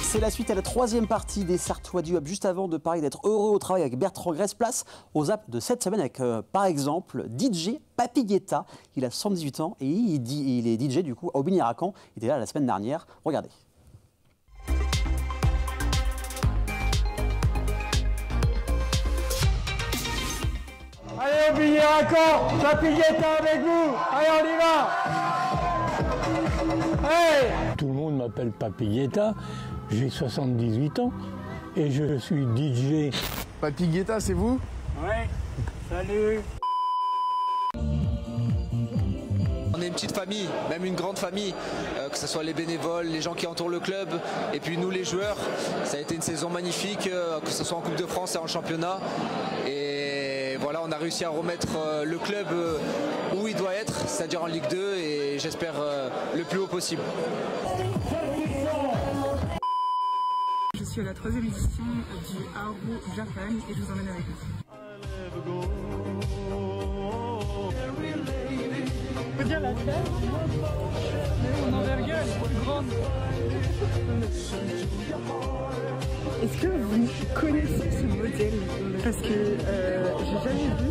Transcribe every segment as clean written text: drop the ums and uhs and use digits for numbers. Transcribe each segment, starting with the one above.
C'est la suite à la troisième partie des Sartois du Hub. Juste avant de parler d'être heureux au travail avec Bertrand Gresse, place aux apps de cette semaine avec par exemple DJ Papy Guetta. Il a 78 ans et il est DJ du coup à Aubigny-Racan. Il était là la semaine dernière. Regardez. Allez Aubigny-Racan, Papy Guetta avec vous. Allez on y va. Hey. Tout le monde m'appelle Papy Guetta. J'ai 78 ans et je suis DJ. Papy Guetta, c'est vous? Ouais, salut. On est une petite famille, même une grande famille, que ce soit les bénévoles, les gens qui entourent le club, et puis nous les joueurs. Ça a été une saison magnifique, que ce soit en Coupe de France et en championnat. Et voilà, on a réussi à remettre le club où il doit être, c'est-à-dire en Ligue 2, et j'espère le plus haut possible. Je suis à la troisième édition du Haru Japan et je vous emmène avec moi. On peut dire la tête, mon envergure elle est plus grande. Est-ce que vous connaissez ce modèle? Parce que j'ai jamais vu.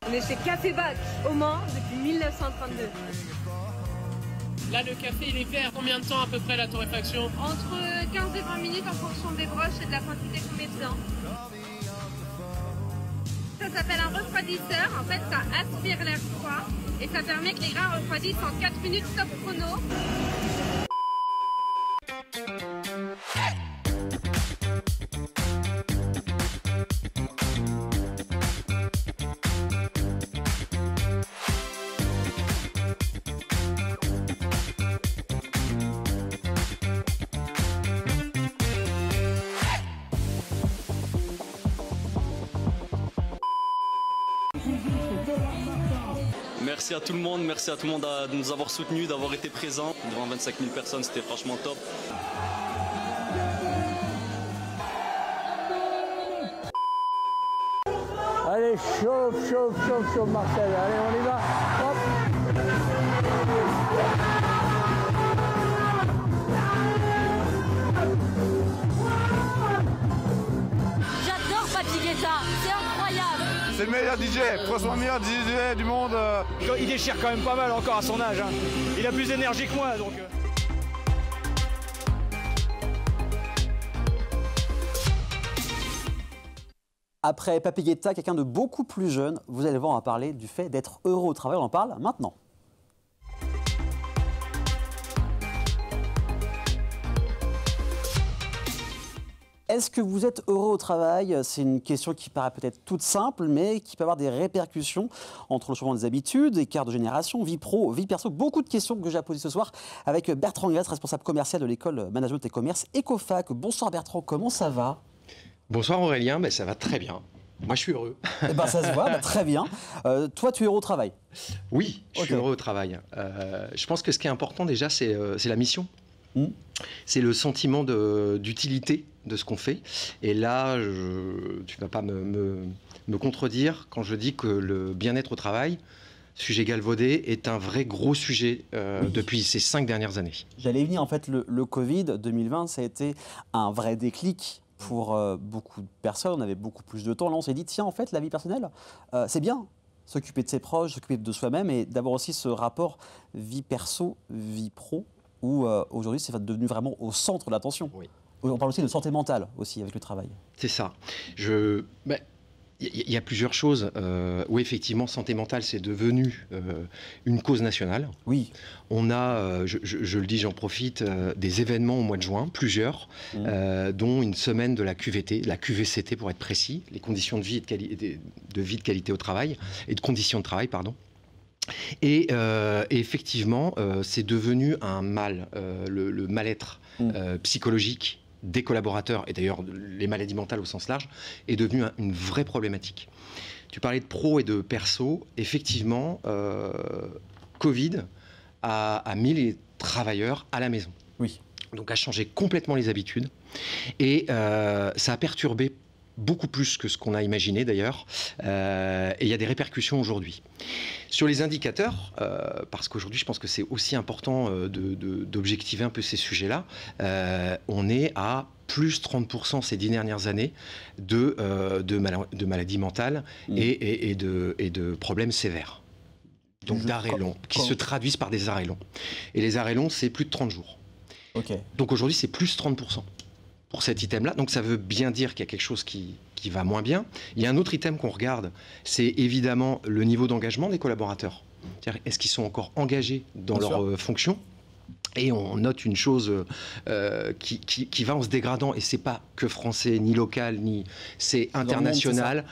On est chez Café Bac au Mans depuis 1932. Là, le café, il est fait à combien de temps à peu près la torréfaction? Entre 15 et 20 minutes en fonction des broches et de la quantité qu'on met dedans. Ça s'appelle un refroidisseur. En fait, ça aspire l'air froid et ça permet que les grains refroidissent en 4 minutes top chrono. Merci à tout le monde de nous avoir soutenus, d'avoir été présents. Devant 25 000 personnes, c'était franchement top. Allez, chauffe Marcel. Allez, on y va. Hop. J'adore Papy Guetta, c'est incroyable. C'est le meilleur DJ, franchement le meilleur DJ du monde. Il déchire quand même pas mal encore à son âge. Hein. Il a plus d'énergie que moi donc. Après Papy Guetta, quelqu'un de beaucoup plus jeune, vous allez voir, on va parler du fait d'être heureux au travail. On en parle maintenant. Est-ce que vous êtes heureux au travail? C'est une question qui paraît peut-être toute simple, mais qui peut avoir des répercussions entre le changement des habitudes, écart de génération, vie pro, vie perso. Beaucoup de questions que j'ai à poser ce soir avec Bertrand Gresse, responsable commercial de l'école Management et Commerce Ecofac. Bonsoir Bertrand, comment ça va? Bonsoir Aurélien, ça va très bien. Moi je suis heureux. Eh ben, ça se voit, très bien. Toi tu es heureux au travail? Oui, je suis heureux au travail. Je pense que ce qui est important déjà c'est la mission. C'est le sentiment d'utilité de ce qu'on fait. Et là, tu ne vas pas me contredire quand je dis que le bien-être au travail, sujet galvaudé, est un vrai gros sujet depuis ces 5 dernières années. J'allais venir, en fait, le Covid 2020, ça a été un vrai déclic pour beaucoup de personnes. On avait beaucoup plus de temps. Là, on s'est dit, tiens, en fait, la vie personnelle, c'est bien. S'occuper de ses proches, s'occuper de soi-même et d'avoir aussi ce rapport vie perso, vie pro, où aujourd'hui, c'est devenu vraiment au centre de l'attention. Oui. On parle aussi de santé mentale, aussi, avec le travail. C'est ça. Il y a plusieurs choses où effectivement santé mentale c'est devenu une cause nationale. Oui. On a, je le dis, j'en profite, des événements au mois de juin, plusieurs, dont une semaine de la QVT, la QVCT pour être précis, les conditions de vie et de qualité au travail et de conditions de travail, pardon. Et effectivement, c'est devenu un mal, le mal-être psychologique des collaborateurs, et d'ailleurs les maladies mentales au sens large, est devenu une vraie problématique. Tu parlais de pro et de perso. Effectivement, Covid a mis les travailleurs à la maison. Oui. Donc a changé complètement les habitudes. Et ça a perturbé beaucoup plus que ce qu'on a imaginé d'ailleurs, et il y a des répercussions aujourd'hui. Sur les indicateurs, parce qu'aujourd'hui je pense que c'est aussi important d'objectiver un peu ces sujets-là, on est à plus 30% ces 10 dernières années de maladies mentales et de problèmes sévères. Donc d'arrêts longs, qui se traduisent par des arrêts longs. Et les arrêts longs, c'est plus de 30 jours. Okay. Donc aujourd'hui, c'est plus 30% pour cet item-là. Donc ça veut bien dire qu'il y a quelque chose qui va moins bien. Il y a un autre item qu'on regarde, c'est évidemment le niveau d'engagement des collaborateurs. C'est-à-dire, est-ce qu'ils sont encore engagés dans leur fonction ? Et on note une chose qui va en se dégradant, et c'est pas que français, ni local, c'est international.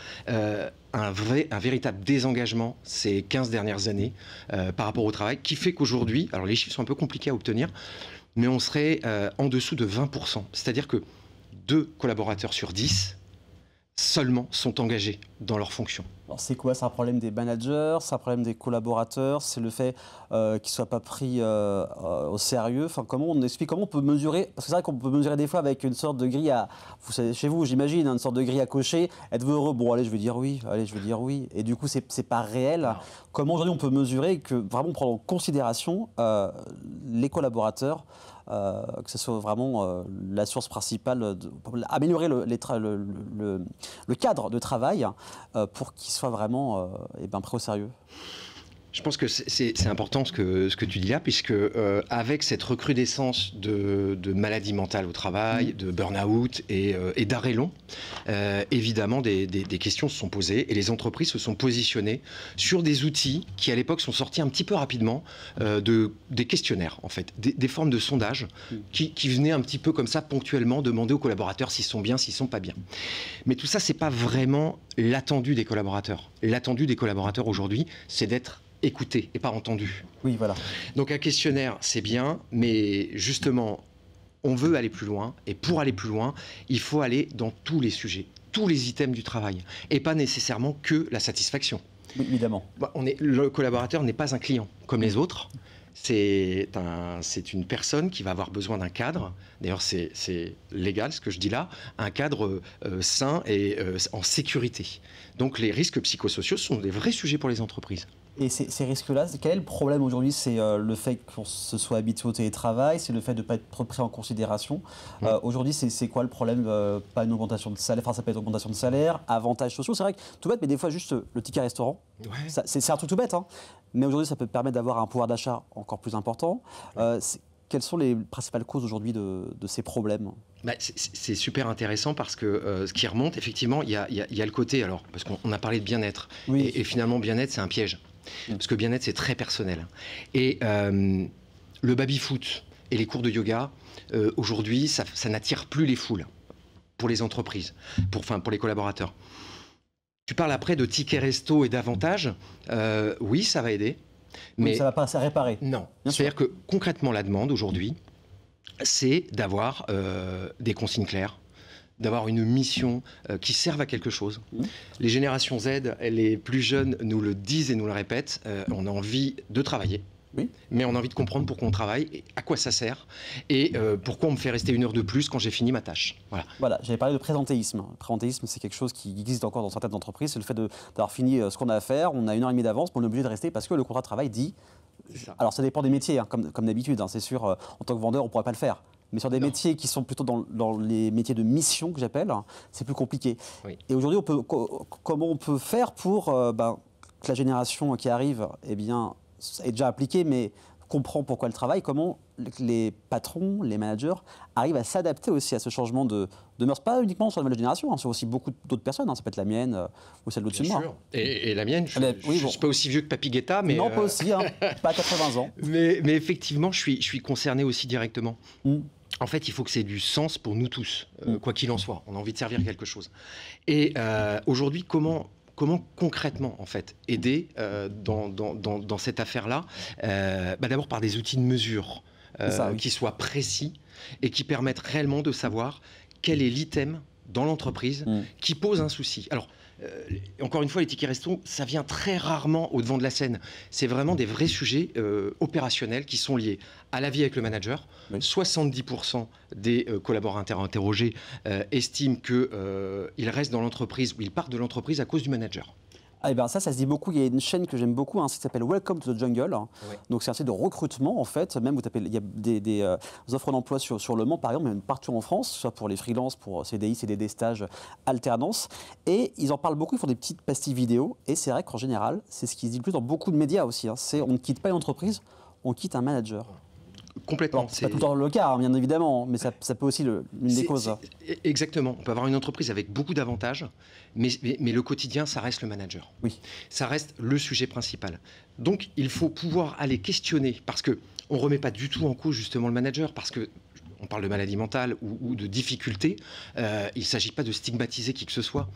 Un véritable désengagement ces 15 dernières années par rapport au travail, qui fait qu'aujourd'hui, alors les chiffres sont un peu compliqués à obtenir, mais on serait en dessous de 20%. C'est-à-dire que 2 collaborateurs sur 10 seulement sont engagés dans leur fonction. Alors c'est quoi? C'est un problème des managers, c'est un problème des collaborateurs, c'est le fait qu'ils ne soient pas pris au sérieux. Enfin, comment on peut mesurer? Parce que c'est vrai qu'on peut mesurer des fois avec une sorte de grille à... Vous savez, chez vous, j'imagine, une sorte de grille à cocher. Êtes-vous heureux? Bon, allez, je vais dire oui. Allez, je vais dire oui. Et du coup, c'est pas réel. Non. Comment aujourd'hui on peut mesurer que vraiment prendre en considération les collaborateurs, que ce soit vraiment la source principale, améliorer le cadre de travail pour qu'ils soient vraiment pris au sérieux? Je pense que c'est important ce que tu dis là, puisque avec cette recrudescence de maladies mentales au travail, de burn-out et d'arrêt long, évidemment des questions se sont posées et les entreprises se sont positionnées sur des outils qui à l'époque sont sortis un petit peu rapidement, des questionnaires en fait, des formes de sondage qui venaient un petit peu comme ça ponctuellement demander aux collaborateurs s'ils sont bien, s'ils sont pas bien. Mais tout ça, c'est pas vraiment l'attendu des collaborateurs. L'attendu des collaborateurs aujourd'hui, c'est d'être écouté et pas entendu. Oui, voilà. Donc un questionnaire, c'est bien, mais justement, on veut aller plus loin. Et pour aller plus loin, il faut aller dans tous les sujets, tous les items du travail. Et pas nécessairement que la satisfaction. Oui, évidemment. Le collaborateur n'est pas un client comme les autres. C'est une personne qui va avoir besoin d'un cadre. D'ailleurs, c'est légal ce que je dis là. Un cadre sain et en sécurité. Donc les risques psychosociaux sont des vrais sujets pour les entreprises. Et ces risques-là, quel est le problème aujourd'hui? C'est le fait qu'on se soit habitué au télétravail, c'est le fait de ne pas être pris en considération. Aujourd'hui, c'est quoi le problème? Pas une augmentation de salaire, enfin ça peut être augmentation de salaire, avantages sociaux, c'est vrai que tout bête, mais des fois juste le ticket restaurant, c'est un truc tout bête, hein. Mais aujourd'hui ça peut permettre d'avoir un pouvoir d'achat encore plus important. Quelles sont les principales causes aujourd'hui de ces problèmes? C'est super intéressant parce que ce qui remonte, effectivement, il y a le côté, alors, parce qu'on a parlé de bien-être, et finalement bien-être c'est un piège. Parce que bien-être, c'est très personnel. Et le baby-foot et les cours de yoga, aujourd'hui, ça n'attire plus les foules pour les entreprises, pour les collaborateurs. Tu parles après de tickets resto et d'avantages. Oui, ça va aider. Mais ça ne va pas réparer. Non. C'est-à-dire que concrètement, la demande aujourd'hui, c'est d'avoir des consignes claires, d'avoir une mission qui serve à quelque chose. Les générations Z, les plus jeunes nous le disent et nous le répètent, on a envie de travailler, mais on a envie de comprendre pourquoi on travaille, et à quoi ça sert, et pourquoi on me fait rester 1 heure de plus quand j'ai fini ma tâche. Voilà, j'avais parlé de présentéisme. Le présentéisme, c'est quelque chose qui existe encore dans certaines entreprises, c'est le fait d'avoir fini ce qu'on a à faire, on a 1h30 d'avance, mais on est obligé de rester parce que le contrat de travail dit... Alors ça dépend des métiers, hein, comme d'habitude, hein, c'est sûr, en tant que vendeur, on ne pourrait pas le faire. Mais sur des métiers qui sont plutôt dans les métiers de mission, que j'appelle, c'est plus compliqué. Et aujourd'hui, comment on peut faire pour que la génération qui arrive est déjà appliquée, mais comprend pourquoi elle travaille, comment les patrons, les managers arrivent à s'adapter aussi à ce changement de mœurs, pas uniquement sur la nouvelle génération, hein, sur aussi beaucoup d'autres personnes, hein, ça peut être la mienne ou celle au-dessus de moi. Et la mienne, je ne suis pas aussi vieux que Papy Guetta, mais... Non, pas aussi, hein, pas à 80 ans. Mais effectivement, je suis concerné aussi directement. En fait, il faut que c'est du sens pour nous tous, quoi qu'il en soit. On a envie de servir quelque chose. Et aujourd'hui, comment concrètement en fait aider dans cette affaire-là? D'abord par des outils de mesure qui soient précis et qui permettent réellement de savoir quel est l'item dans l'entreprise qui pose un souci. Alors, encore une fois, les tickets resto, ça vient très rarement au devant de la scène. C'est vraiment des vrais sujets opérationnels qui sont liés à la vie avec le manager. 70% des collaborateurs interrogés estiment qu'ils restent dans l'entreprise ou ils partent de l'entreprise à cause du manager. Ah, et ben ça se dit beaucoup. Il y a une chaîne que j'aime beaucoup, un site qui s'appelle Welcome to the Jungle. Ouais. Donc c'est un site de recrutement en fait. Même vous tapez, il y a des offres d'emploi sur Le Mans par exemple, même partout en France, soit pour les freelances, pour CDI, CDD, stages, alternance. Et ils en parlent beaucoup. Ils font des petites pastilles vidéo. Et c'est vrai qu'en général, c'est ce qui se dit le plus dans beaucoup de médias aussi. C'est on ne quitte pas une entreprise, on quitte un manager. Complètement. C'est pas tout le temps le cas, bien évidemment, mais ça peut aussi l'une des causes. Exactement. On peut avoir une entreprise avec beaucoup d'avantages, mais le quotidien, ça reste le manager. Oui. Ça reste le sujet principal. Donc, il faut pouvoir aller questionner, parce qu'on ne remet pas du tout en cause justement le manager, parce que on parle de maladie mentale ou de difficultés, il ne s'agit pas de stigmatiser qui que ce soit.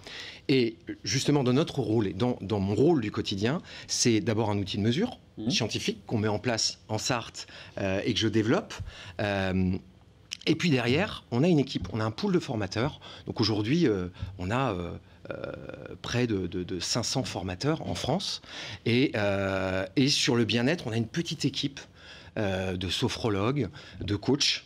Et justement, dans notre rôle, et dans mon rôle du quotidien, c'est d'abord un outil de mesure scientifique qu'on met en place en Sarthe et que je développe. Et puis derrière, on a une équipe, on a un pool de formateurs. Donc aujourd'hui, on a près de 500 formateurs en France. Et sur le bien-être, on a une petite équipe de sophrologues, de coachs,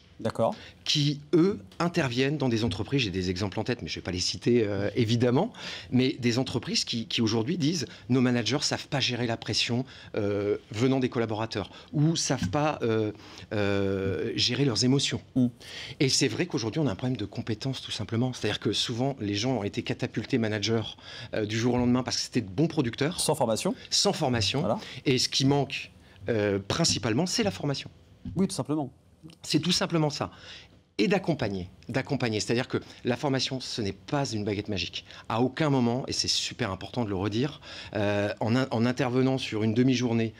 qui, eux, interviennent dans des entreprises, j'ai des exemples en tête, mais je ne vais pas les citer évidemment, mais des entreprises qui aujourd'hui disent « nos managers ne savent pas gérer la pression venant des collaborateurs » ou ne savent pas gérer leurs émotions. Et c'est vrai qu'aujourd'hui, on a un problème de compétences, tout simplement. C'est-à-dire que souvent, les gens ont été catapultés managers du jour au lendemain parce que c'était de bons producteurs. Sans formation. Sans formation. Voilà. Et ce qui manque principalement, c'est la formation. Oui, tout simplement. C'est tout simplement ça. Et d'accompagner. C'est-à-dire que la formation, ce n'est pas une baguette magique. À aucun moment, et c'est super important de le redire, en intervenant sur une demi-journée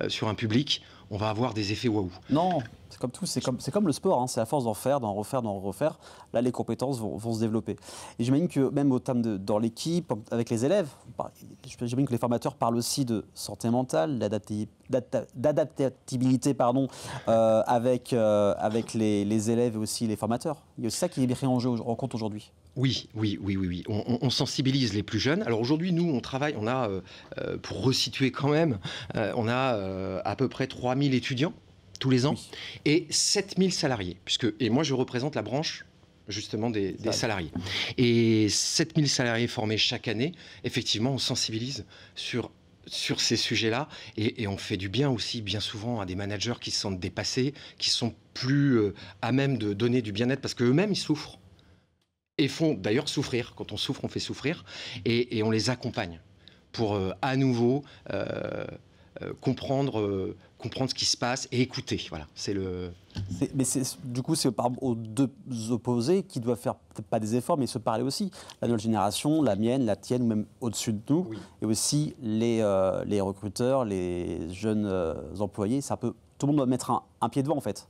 sur un public, on va avoir des effets waouh. Non, c'est comme tout, c'est comme le sport, hein, c'est à force d'en faire, d'en refaire, là les compétences vont se développer. Et j'imagine que même au terme dans l'équipe, avec les élèves, j'imagine que les formateurs parlent aussi de santé mentale, d'adaptabilité avec les élèves et aussi les formateurs. Il y a aussi ça qui est pris en compte aujourd'hui. Oui. On sensibilise les plus jeunes. Alors aujourd'hui, nous, on travaille, on a, pour resituer quand même, on a à peu près 3000 étudiants tous les ans et 7000 salariés. Et moi, je représente la branche justement des salariés. Et 7000 salariés formés chaque année, effectivement, on sensibilise sur ces sujets-là et on fait du bien aussi bien souvent à des managers qui se sentent dépassés, qui sont plus à même de donner du bien-être parce qu'eux-mêmes, ils souffrent. Et font d'ailleurs souffrir. Quand on souffre, on fait souffrir. Et on les accompagne pour à nouveau comprendre ce qui se passe et écouter. Voilà, du coup, c'est aux deux opposés qui doivent faire peut-être pas des efforts, mais se parler aussi. La nouvelle génération, la mienne, la tienne, ou même au-dessus de nous, et aussi les recruteurs, les jeunes employés. Tout le monde doit mettre un pied devant, en fait.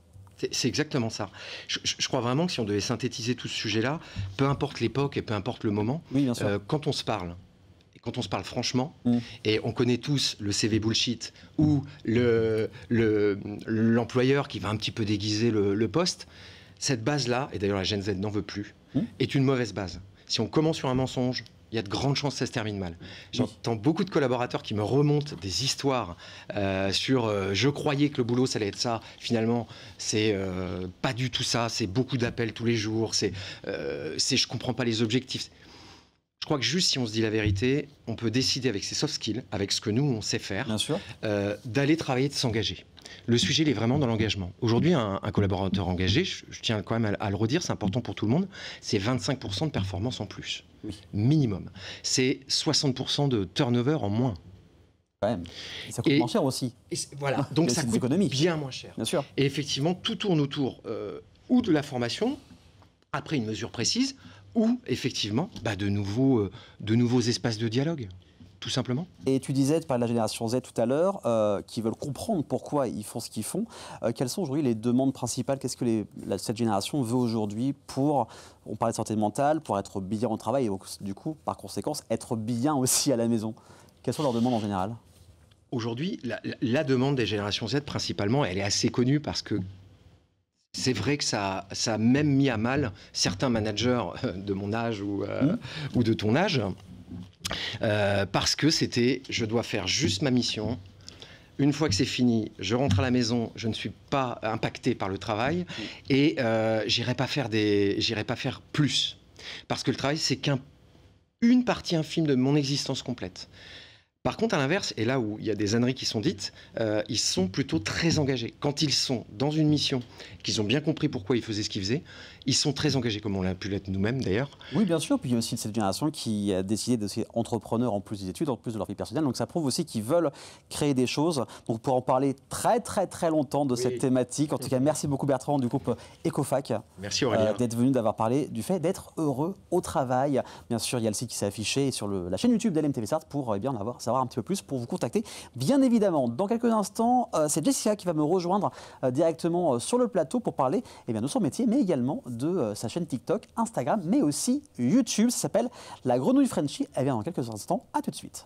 C'est exactement ça. Je crois vraiment que si on devait synthétiser tout ce sujet-là, peu importe l'époque et peu importe le moment, quand on se parle, et quand on se parle franchement, et on connaît tous le CV bullshit ou l'employeur qui va un petit peu déguiser le poste, cette base-là, et d'ailleurs la Gen Z n'en veut plus, est une mauvaise base. Si on commence sur un mensonge, il y a de grandes chances que ça se termine mal. J'entends beaucoup de collaborateurs qui me remontent des histoires sur je croyais que le boulot ça allait être ça, finalement c'est pas du tout ça, c'est beaucoup d'appels tous les jours, je comprends pas les objectifs. Je crois que juste si on se dit la vérité, on peut décider avec ses soft skills, avec ce que nous on sait faire, d'aller travailler, de s'engager. Le sujet, il est vraiment dans l'engagement. Aujourd'hui, un collaborateur engagé, je tiens quand même à le redire, c'est important pour tout le monde, c'est 25% de performance en plus, minimum. C'est 60% de turnover en moins. Quand même. Et ça coûte moins cher aussi. Voilà, donc ça coûte bien moins cher. Bien sûr. Et effectivement, tout tourne autour ou de la formation, après une mesure précise, ou effectivement de nouveaux espaces de dialogue. Tout simplement. Et tu disais, tu parlais de la génération Z tout à l'heure, qui veulent comprendre pourquoi ils font ce qu'ils font. Quelles sont aujourd'hui les demandes principales? Qu'est-ce que cette génération veut aujourd'hui on parlait de santé mentale, pour être bien au travail et du coup, par conséquence, être bien aussi à la maison? Quelles sont leurs demandes en général? Aujourd'hui, la demande des générations Z, principalement, elle est assez connue parce que C'est vrai que ça a même mis à mal certains managers de mon âge ou de ton âge, parce que c'était « je dois faire juste ma mission ». Une fois que c'est fini, je rentre à la maison, je ne suis pas impacté par le travail et j'irai pas faire plus. Parce que le travail, c'est qu'une partie infime de mon existence complète. Par contre, à l'inverse, et là où il y a des âneries qui sont dites, ils sont plutôt très engagés. Quand ils sont dans une mission, qu'ils ont bien compris pourquoi ils faisaient ce qu'ils faisaient, ils sont très engagés, comme on l'a pu l'être nous-mêmes d'ailleurs. Oui, bien sûr. Puis il y a aussi cette génération qui a décidé de ser entrepreneurs en plus des études, en plus de leur vie personnelle. Donc ça prouve aussi qu'ils veulent créer des choses. Donc pour en parler très longtemps de cette thématique. En tout cas, merci beaucoup Bertrand du groupe Ecofac. Merci Aurélien. D'être venu, d'avoir parlé du fait d'être heureux au travail. Bien sûr, il y a le site qui s'est affiché sur la chaîne YouTube d'LMTV Start pour bien savoir un petit peu plus, pour vous contacter. Bien évidemment, dans quelques instants, c'est Jessica qui va me rejoindre directement sur le plateau pour parler de son métier, mais également de sa chaîne TikTok, Instagram, mais aussi YouTube. Ça s'appelle La Grenouille Frenchie. Elle vient dans quelques instants. À tout de suite.